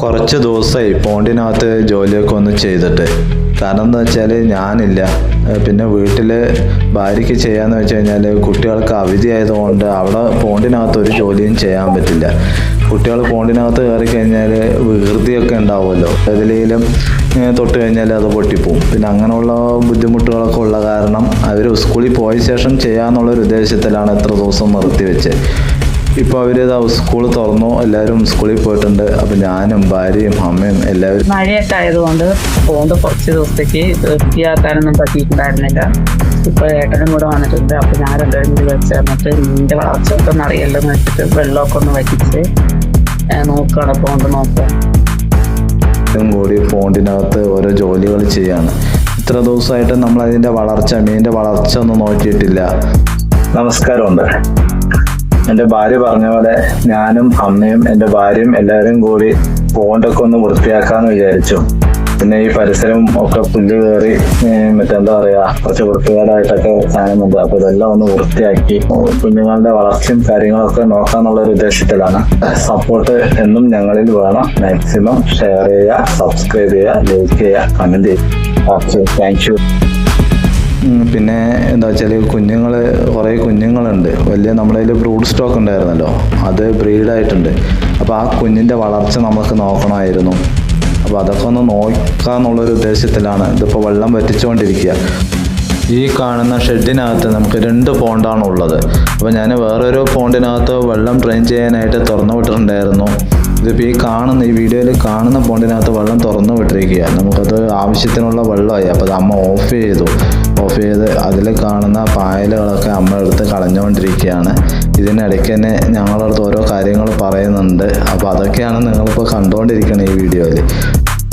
കുറച്ച് ദിവസമായി പോണ്ടിനകത്ത് ജോലിയൊക്കെ ഒന്ന് ചെയ്തിട്ട്. കാരണം എന്താ വെച്ചാൽ ഞാനില്ല, പിന്നെ വീട്ടിൽ ഭാര്യയ്ക്ക് ചെയ്യാന്ന് വെച്ച് കഴിഞ്ഞാൽ കുട്ടികൾക്ക് അവധി ആയതുകൊണ്ട് അവിടെ പോണ്ടിനകത്ത് ഒരു ജോലിയും ചെയ്യാൻ പറ്റില്ല. കുട്ടികൾ പോണ്ടിനകത്ത് കയറി കഴിഞ്ഞാൽ വികൃതിയൊക്കെ ഉണ്ടാവുമല്ലോ, ഏതിലേലും തൊട്ട് കഴിഞ്ഞാൽ അത് പൊട്ടിപ്പോവും. പിന്നെ അങ്ങനെയുള്ള ബുദ്ധിമുട്ടുകളൊക്കെ ഉള്ള കാരണം അവർ സ്കൂളിൽ പോയ ശേഷം ചെയ്യാന്നുള്ളൊരു ഉദ്ദേശത്തിലാണ് എത്ര ദിവസം നിർത്തിവെച്ചത്. ഇപ്പോൾ അവർ സ്കൂൾ തുറന്നു, എല്ലാവരും സ്കൂളിൽ പോയിട്ടുണ്ട്. അപ്പം ഞാനും ഭാര്യയും അമ്മയും എല്ലാവരും മഴയൊക്കെ ആയതുകൊണ്ട് പോണ്ട് കുറച്ച് ദിവസത്തേക്ക് വൃത്തിയാക്കാനൊന്നും പറ്റിയിട്ടുണ്ടായിരുന്നില്ല. ഇപ്പോൾ ഏട്ടനും കൂടെ വന്നിട്ടുണ്ട്. അപ്പം ഞാൻ രണ്ടുപേരും കൂടി വെച്ചിരുന്നിട്ട് മീനിൻ്റെ വളർച്ചയൊക്കെ ഒന്ന് അറിയല്ലോ എന്ന് വെച്ചിട്ട് വെള്ളമൊക്കെ ഒന്ന് വറ്റിച്ച് നോക്കുകയാണ്. പോണ്ട് നോക്കുക കൂടി പോണ്ടിനകത്ത് ഓരോ ജോലികൾ ചെയ്യാണ്. ഇത്ര ദിവസമായിട്ട് നമ്മൾ അതിൻ്റെ മീനിൻ്റെ വളർച്ച ഒന്നും നോക്കിയിട്ടില്ല. നമസ്കാരമുണ്ട്. എൻ്റെ ഭാര്യ പറഞ്ഞ പോലെ ഞാനും അമ്മയും എൻ്റെ ഭാര്യയും എല്ലാവരും കൂടി പോണ്ടൊക്കെ ഒന്ന് വൃത്തിയാക്കാന്ന് വിചാരിച്ചു. പിന്നെ ഈ പരിസരം ഒക്കെ പുല്ല് കയറി മറ്റെന്താ പറയാ കുറച്ച് വൃത്തികേടായിട്ടൊക്കെ സാധനമുണ്ട്. അപ്പൊ ഇതെല്ലാം ഒന്ന് വൃത്തിയാക്കി കുഞ്ഞുങ്ങളുടെ വളർച്ചയും കാര്യങ്ങളൊക്കെ നോക്കാന്നുള്ളൊരു ഉദ്ദേശത്തിലാണ്. സപ്പോർട്ട് എന്നും ഞങ്ങളിൽ വേണം. മാക്സിമം ഷെയർ ചെയ്യുക, സബ്സ്ക്രൈബ് ചെയ്യുക, ലൈക്ക് ചെയ്യുക, കമന്റ് ചെയ്യുക. Okay, thank you. പിന്നെ എന്താ വെച്ചാൽ കുറേ കുഞ്ഞുങ്ങളുണ്ട്. വലിയ നമ്മുടെ കയ്യിൽ ബ്രൂഡ് സ്റ്റോക്ക് ഉണ്ടായിരുന്നല്ലോ, അത് ബ്രീഡായിട്ടുണ്ട്. അപ്പോൾ ആ കുഞ്ഞിൻ്റെ വളർച്ച നമുക്ക് നോക്കണമായിരുന്നു. അപ്പോൾ അതൊക്കെ ഒന്ന് നോക്കാന്നുള്ളൊരു ഉദ്ദേശത്തിലാണ്. ഇതിപ്പോൾ വെള്ളം വറ്റിച്ചുകൊണ്ടിരിക്കുക. ഈ കാണുന്ന ഷെഡിനകത്ത് നമുക്ക് 2 പോണ്ടാണ് ഉള്ളത്. അപ്പോൾ ഞാൻ വേറൊരു പോണ്ടിനകത്ത് വെള്ളം ഡ്രെയിൻ ചെയ്യാനായിട്ട് തുറന്നു വിട്ടിട്ടുണ്ടായിരുന്നു. ഇതിപ്പോൾ ഈ വീഡിയോയിൽ കാണുന്ന പോണ്ടിനകത്ത് വെള്ളം തുറന്നു വിട്ടിരിക്കുക. നമുക്കത് ആവശ്യത്തിനുള്ള വെള്ളമായി. അപ്പോൾ അത് അമ്മ ഓഫ് ചെയ്ത് അതിൽ കാണുന്ന പായലുകളൊക്കെ അമ്മ എടുത്ത് കളഞ്ഞുകൊണ്ടിരിക്കുകയാണ്. ഇതിനിടയ്ക്ക് തന്നെ ഞങ്ങളുടെ അടുത്ത് ഓരോ കാര്യങ്ങൾ പറയുന്നുണ്ട്. അപ്പോൾ അതൊക്കെയാണ് നിങ്ങളിപ്പോൾ കണ്ടുകൊണ്ടിരിക്കുന്നത് ഈ വീഡിയോയിൽ.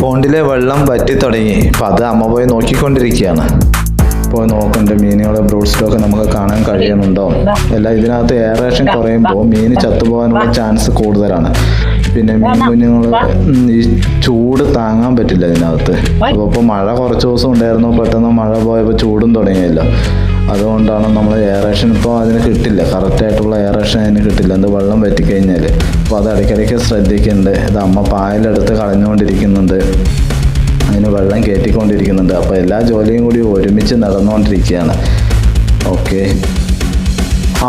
പോണ്ടിലെ വെള്ളം വറ്റി തുടങ്ങി. അപ്പോൾ അത് അമ്മ പോയി നോക്കിക്കൊണ്ടിരിക്കുകയാണ്. പോയി നോക്കണ്ട മീനുകളെ ബ്രൂഡ് സ്റ്റോക്ക് നമുക്ക് കാണാൻ കഴിയുന്നുണ്ടോ? എല്ലാം ഇതിനകത്ത് എയറേഷൻ കുറയുമ്പോൾ മീൻ ചത്തുപോകാനുള്ള ചാൻസ് കൂടുതലാണ്. പിന്നെ മീൻ കുഞ്ഞുങ്ങൾ ഈ ചൂട് താങ്ങാൻ പറ്റില്ല ഇതിനകത്ത്. അപ്പോൾ ഇപ്പോൾ മഴ കുറച്ച് ദിവസം ഉണ്ടായിരുന്നു, പെട്ടെന്ന് മഴ പോയപ്പോൾ ചൂടും തുടങ്ങിയല്ലോ. അതുകൊണ്ടാണ് നമ്മൾ എയറേഷൻ ഇപ്പോൾ അതിന് കിട്ടില്ല, കറക്റ്റായിട്ടുള്ള എയറേഷൻ അതിന് കിട്ടില്ല. എന്ത് വെള്ളം വറ്റിക്കഴിഞ്ഞാൽ. അപ്പോൾ അത് ഇടയ്ക്കിടയ്ക്ക് ശ്രദ്ധിക്കുന്നുണ്ട്. ഇത് അമ്മ പായലെടുത്ത് കളഞ്ഞുകൊണ്ടിരിക്കുന്നുണ്ട്, അതിന് വെള്ളം കയറ്റിക്കൊണ്ടിരിക്കുന്നുണ്ട്. അപ്പോൾ എല്ലാ ജോലിയും കൂടി ഒരുമിച്ച് നടന്നുകൊണ്ടിരിക്കുകയാണ്. ഓക്കെ.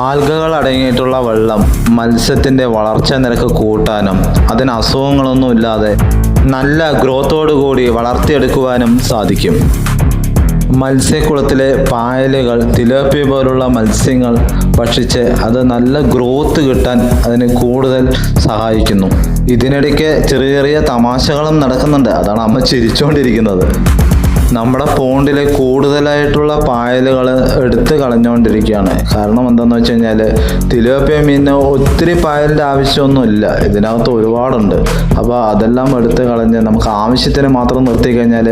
ആൽഗകൾ അടങ്ങിയിട്ടുള്ള വെള്ളം മത്സ്യത്തിൻ്റെ വളർച്ചാ നിരക്ക് കൂട്ടാനും അതിന് അസുഖങ്ങളൊന്നും ഇല്ലാതെ നല്ല ഗ്രോത്തോടു കൂടി വളർത്തിയെടുക്കുവാനും സാധിക്കും. മത്സ്യക്കുളത്തിലെ പായലുകൾ തിലോപ്പിയ പോലുള്ള മത്സ്യങ്ങൾ ഭക്ഷിച്ച് അത് നല്ല ഗ്രോത്ത് കിട്ടാൻ അതിന് കൂടുതൽ സഹായിക്കുന്നു. ഇതിനിടയ്ക്ക് ചെറിയ ചെറിയ തമാശകളും നടക്കുന്നുണ്ട്. അതാണ് അമ്മ ചിരിച്ചുകൊണ്ടിരിക്കുന്നത്. നമ്മുടെ പോണ്ടിലെ കൂടുതലായിട്ടുള്ള പായലുകൾ എടുത്ത് കളഞ്ഞുകൊണ്ടിരിക്കുകയാണ്. കാരണം എന്താണെന്ന് വെച്ച് കഴിഞ്ഞാൽ തിലോപ്പിയ മീനിന് ഒത്തിരി പായലിൻ്റെ ആവശ്യമൊന്നുമില്ല, ഇതിനകത്ത് ഒരുപാടുണ്ട്. അപ്പോൾ അതെല്ലാം എടുത്ത് കളഞ്ഞ് നമുക്ക് ആവശ്യത്തിന് മാത്രം നിർത്തി കഴിഞ്ഞാൽ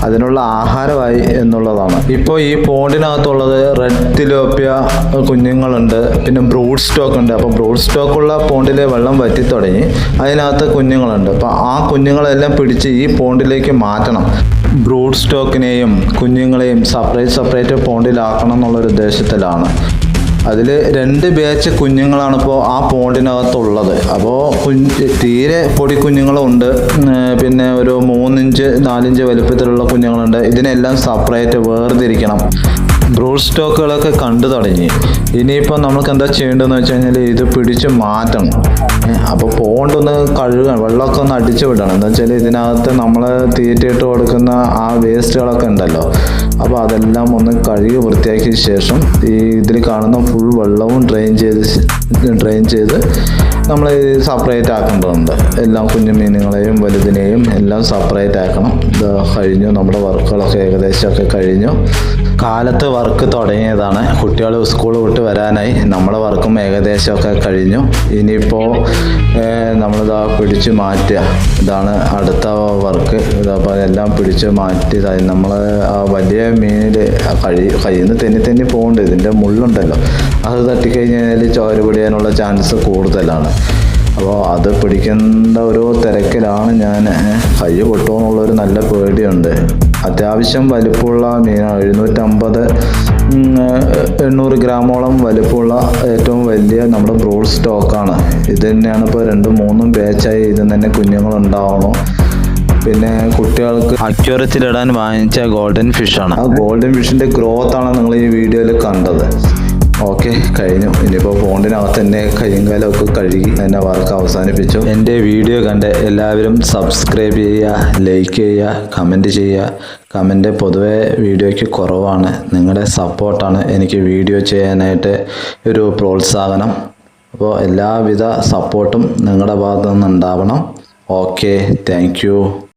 അതിനുള്ള ആഹാരമായി എന്നുള്ളതാണ്. ഇപ്പോൾ ഈ പോണ്ടിനകത്തുള്ളത് റെഡ് തിലോപ്പിയ കുഞ്ഞുങ്ങളുണ്ട്, പിന്നെ ബ്രൂഡ് സ്റ്റോക്ക് ഉണ്ട്. അപ്പോൾ ബ്രൂഡ് സ്റ്റോക്കുള്ള പോണ്ടിലെ വെള്ളം വറ്റി തുടങ്ങി, അതിനകത്ത് കുഞ്ഞുങ്ങളുണ്ട്. അപ്പോൾ ആ കുഞ്ഞുങ്ങളെല്ലാം പിടിച്ച് ഈ പോണ്ടിലേക്ക് മാറ്റണം. ബ്രൂഡ് സ്റ്റോക്കിനെയും കുഞ്ഞുങ്ങളെയും സെപ്പറേറ്റ് പോണ്ടിലാക്കണം എന്നുള്ളൊരു ഉദ്ദേശത്തിലാണ്. അതിൽ 2 ബാച്ച് കുഞ്ഞുങ്ങളാണ് ഇപ്പോൾ ആ പോണ്ടിനകത്തുള്ളത്. അപ്പോൾ തീരെ പൊടി കുഞ്ഞുങ്ങളുണ്ട്, പിന്നെ ഒരു 3 ഇഞ്ച് 4 ഇഞ്ച് വലുപ്പത്തിലുള്ള കുഞ്ഞുങ്ങളുണ്ട്. ഇതിനെല്ലാം സെപ്പറേറ്റ് വേർതിരിക്കണം. ബ്രൂഡ് സ്റ്റോക്കുകളൊക്കെ കണ്ടു തുടങ്ങി. ഇനിയിപ്പോൾ നമുക്ക് എന്താ ചെയ്യേണ്ടതെന്ന് വെച്ച് കഴിഞ്ഞാൽ ഇത് പിടിച്ച് മാറ്റണം. അപ്പോൾ പോണ്ടൊന്ന് കഴുകണം, വെള്ളമൊക്കെ ഒന്ന് അടിച്ചു വിടണം. എന്താ വെച്ചാൽ ഇതിനകത്ത് നമ്മൾ തീറ്റയിട്ട് കൊടുക്കുന്ന ആ വേസ്റ്റുകളൊക്കെ ഉണ്ടല്ലോ, അപ്പോൾ അതെല്ലാം ഒന്ന് കഴുകി വൃത്തിയാക്കിയ ശേഷം ഇതിൽ കാണുന്ന ഫുൾ വെള്ളവും ഡ്രെയിൻ ചെയ്ത് നമ്മൾ സെപ്പറേറ്റ് ആക്കേണ്ടതുണ്ട്. എല്ലാം കുഞ്ഞു മീനുകളെയും വലുതിനെയും എല്ലാം സെപ്പറേറ്റ് ആക്കണം. ഇത് കഴിഞ്ഞു, നമ്മുടെ വർക്കുകളൊക്കെ ഏകദേശമൊക്കെ കഴിഞ്ഞു. കാലത്ത് വർക്ക് തുടങ്ങിയതാണ്, കുട്ടികൾ സ്കൂൾ വിട്ട് വരാനായി. നമ്മുടെ വർക്കും ഏകദേശമൊക്കെ കഴിഞ്ഞു. ഇനിയിപ്പോൾ നമ്മളിതാ പിടിച്ച് മാറ്റുക, ഇതാണ് അടുത്ത വർക്ക്. ഇതപ്പോൾ എല്ലാം പിടിച്ച് മാറ്റി നമ്മൾ ആ വലിയ മീനിൽ കയ്യിൽ നിന്ന് തെന്നി പോകുന്നുണ്ട്. ഇതിൻ്റെ മുള്ളുണ്ടല്ലോ, അത് തട്ടിക്കഴിഞ്ഞാൽ ചോര പിടിയാനുള്ള ചാൻസ് കൂടുതലാണ്. അപ്പോൾ അത് പിടിക്കേണ്ട ഒരു തിരക്കിലാണ് ഞാൻ. കൈ പൊട്ടുമെന്നുള്ളൊരു നല്ല പേടിയുണ്ട്. അത്യാവശ്യം വലിപ്പമുള്ള മീനാണ്, 750 800 ഗ്രാമോളം വലിപ്പമുള്ള ഏറ്റവും വലിയ നമ്മുടെ ബ്രോഡ് സ്റ്റോക്കാണ്. ഇത് തന്നെയാണ് ഇപ്പോൾ 2-3 ബാച്ചായി ഇതിൽ തന്നെ കുഞ്ഞുങ്ങളുണ്ടാവണം. പിന്നെ കുട്ടികൾക്ക് അക്വേറിയത്തിലിടാൻ വാങ്ങിച്ച ഗോൾഡൻ ഫിഷാണ്. ആ ഗോൾഡൻ ഫിഷിൻ്റെ ഗ്രോത്ത് ആണ് നിങ്ങൾ ഈ വീഡിയോയിൽ കണ്ടത്. ഓക്കെ, കഴിഞ്ഞു. ഇനിയിപ്പോൾ ഫോണിനകത്ത് തന്നെ കയ്യും കാലമൊക്കെ കഴുകി എൻ്റെ വർക്ക് അവസാനിപ്പിച്ചു. എൻ്റെ വീഡിയോ കണ്ട് എല്ലാവരും സബ്സ്ക്രൈബ് ചെയ്യുക, ലൈക്ക് ചെയ്യുക, കമൻറ്റ് ചെയ്യുക. കമൻറ്റ് പൊതുവേ വീഡിയോയ്ക്ക് കുറവാണ്. നിങ്ങളുടെ സപ്പോർട്ടാണ് എനിക്ക് വീഡിയോ ചെയ്യാനായിട്ട് ഒരു പ്രോത്സാഹനം. അപ്പോൾ എല്ലാവിധ സപ്പോർട്ടും നിങ്ങളുടെ ഭാഗത്തു നിന്നുണ്ടാവണം. Okay, thank you.